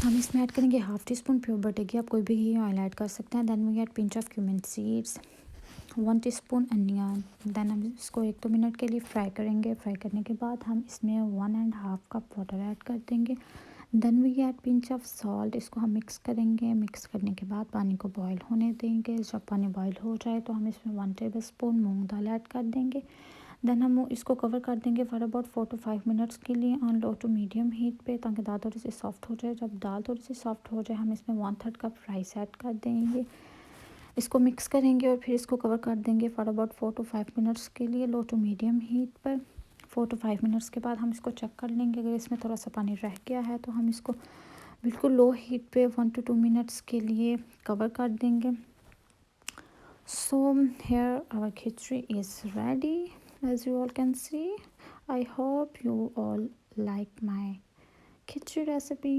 हम इसमें ऐड करेंगे half teaspoon pure butter घी, आप कोई भी घी ऑयल ऐड कर सकते हैं। Then we add pinch of cumin seeds, 1 teaspoon onion. Then हम इसको 1-2 मिनट के लिए फ्राई करेंगे। फ्राई करने के बाद हम इसमें 1.5 कप वाटर ऐड कर देंगे। Then we add pinch of salt, इसको हम मिक्स करेंगे। मिक्स करने के बाद पानी को बॉईल होने देंगे। जब पानी बॉईल हो जाए तो हम इसमें 1 टेबल स्पून मूँग दाल ऐड कर देंगे। देन हम इसको कवर कर देंगे फॉर अबाउट 4 to 5 मिनट्स के लिए on low to medium heat पे, ताकि दाल थोड़ी सी सॉफ्ट हो जाए। जब दाल थोड़ी सी सॉफ्ट हो जाए हम इसमें 1/3 कप राइस ऐड कर देंगे। इसको मिक्स करेंगे और फिर इसको कवर कर देंगे फॉर अबाउट 4 to 5 मिनट्स के लिए लो टू मीडियम हीट पर। 4 to 5 मिनट्स के बाद हम इसको चेक कर लेंगे। अगर इसमें थोड़ा सा पानी रह गया है तो हम इसको बिल्कुल लो हीट पे 1 to 2 मिनट्स के लिए कवर कर देंगे। So here our khichdi is ready, as you all can see. I hope you all like my khichdi recipe.